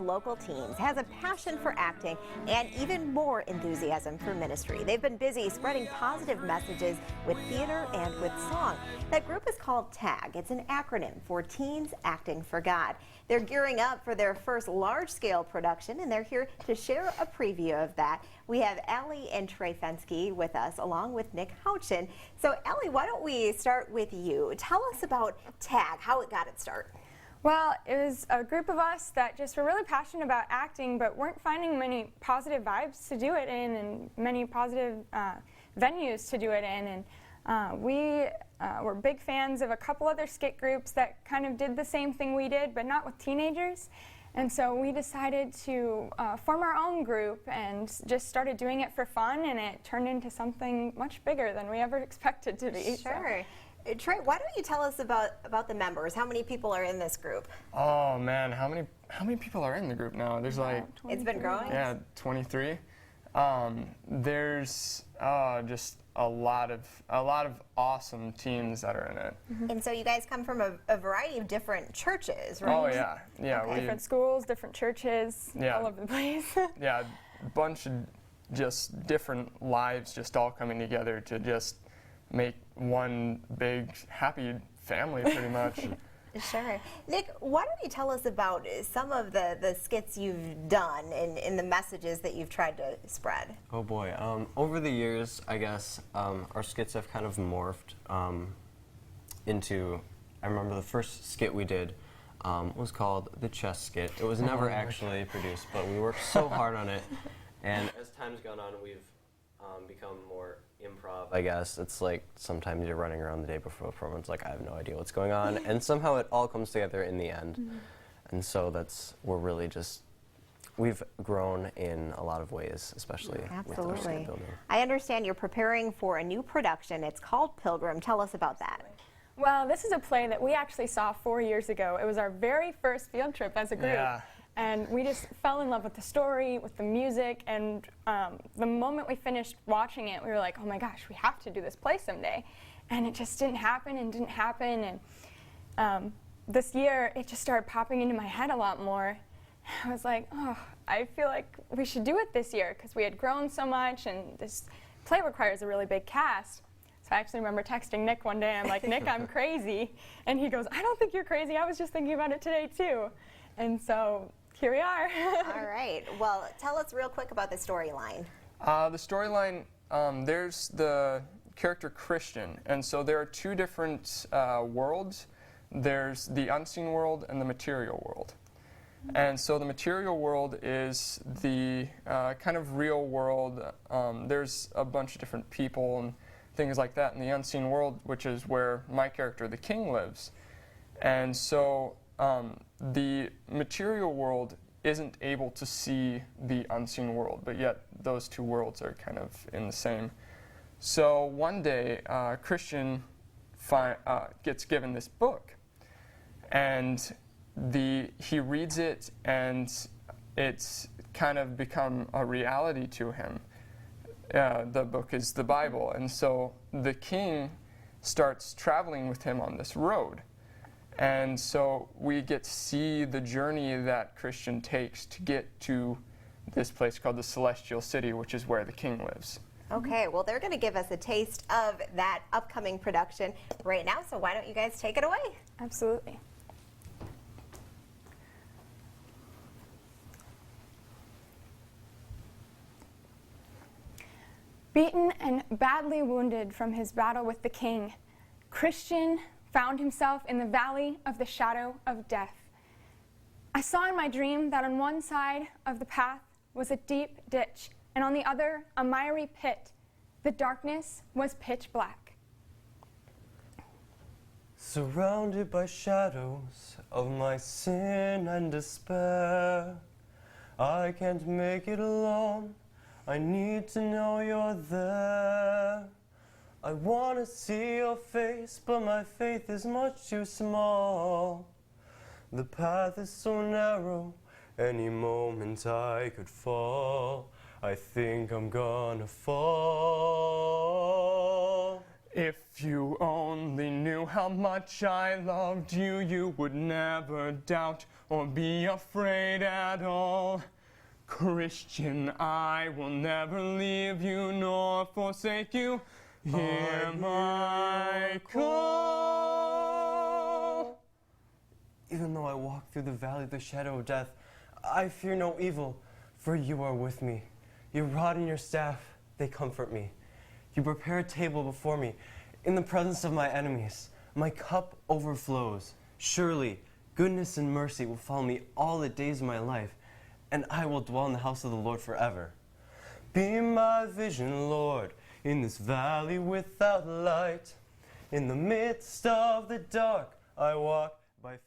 of local teens has a passion for acting and even more enthusiasm for ministry. They've been busy spreading positive messages with theater and with song. That group is called TAG. It's an acronym for Teens Acting for God. They're gearing up for their first large-scale production, and they're here to share a preview of that. We have Allie and Trey Fensky with us, along with Nick Houchin. So, Allie, why don't we start with you? Tell us about TAG, how it got its start. Well, it was a group of us that just were really passionate about acting, but weren't finding many positive vibes to do it in and many positive venues to do it in. And we were big fans of a couple other skit groups that kind of did the same thing we did, but not with teenagers. And so we decided to form our own group and just started doing it for fun, and it turned into something much bigger than we ever expected to be. Sure. So. Trey, why don't you tell us about the members? How many people are in this group? Oh man, how many people are in the group now? There's like it's been growing. Yeah, 23. There's just a lot of awesome teens that are in it. Mm-hmm. And so you guys come from a variety of different churches, right? Oh yeah, yeah. Okay. Different schools, different churches, all over the place. Yeah, a bunch of just different lives just all coming together to just make one big happy family pretty much. Sure. Nick, why don't you tell us about some of the skits you've done and the messages that you've tried to spread? Oh boy. Over the years, I guess, our skits have kind of morphed into, I remember the first skit we did was called the chess skit. It was never actually produced, but we worked so hard on it. And as time's gone on, we've become more improv, I guess. It's like sometimes you're running around the day before a performance like, I have no idea what's going on, and somehow it all comes together in the end. Mm-hmm. And so we've grown in a lot of ways, especially with our skit building. I understand you're preparing for a new production. It's called Pilgrim. Tell us about that. Well, this is a play that we actually saw 4 years ago. It was our very first field trip as a group. Yeah. And we just fell in love with the story, with the music, and the moment we finished watching it, we were like, oh my gosh, we have to do this play someday. And it just didn't happen. And this year, it just started popping into my head a lot more. I was like, oh, I feel like we should do it this year, because we had grown so much, and this play requires a really big cast. So I actually remember texting Nick one day, I'm like, Nick, I'm crazy. And he goes, I don't think you're crazy, I was just thinking about it today too. And so here we are. All right. Well, tell us real quick about the storyline. The storyline, there's the character Christian, and so there are two different worlds. There's the unseen world and the material world. And so the material world is the kind of real world. There's a bunch of different people and things like that in the unseen world, which is where my character, the king, lives. And so the material world isn't able to see the unseen world, but yet those two worlds are kind of in the same. So one day, Christian gets given this book, and he reads it, and it's kind of become a reality to him. The book is the Bible, and so the king starts traveling with him on this road. And so we get to see the journey that Christian takes to get to this place called the Celestial City, which is where the king lives. Okay, well, they're going to give us a taste of that upcoming production right now, so why don't you guys take it away? Absolutely. Beaten and badly wounded from his battle with the king, Christian found himself in the valley of the shadow of death. I saw in my dream that on one side of the path was a deep ditch, and on the other, a miry pit. The darkness was pitch black. Surrounded by shadows of my sin and despair, I can't make it alone. I need to know you're there. I want to see your face, but my faith is much too small. The path is so narrow, any moment I could fall. I think I'm gonna fall. If you only knew how much I loved you, you would never doubt or be afraid at all. Christian, I will never leave you nor forsake you. Hear my call. Even though I walk through the valley of the shadow of death, I fear no evil, for you are with me. Your rod and your staff, they comfort me. You prepare a table before me in the presence of my enemies. My cup overflows. Surely, goodness and mercy will follow me all the days of my life, and I will dwell in the house of the Lord forever. Be my vision, Lord, in this valley without light. In the midst of the dark, I walk by faith.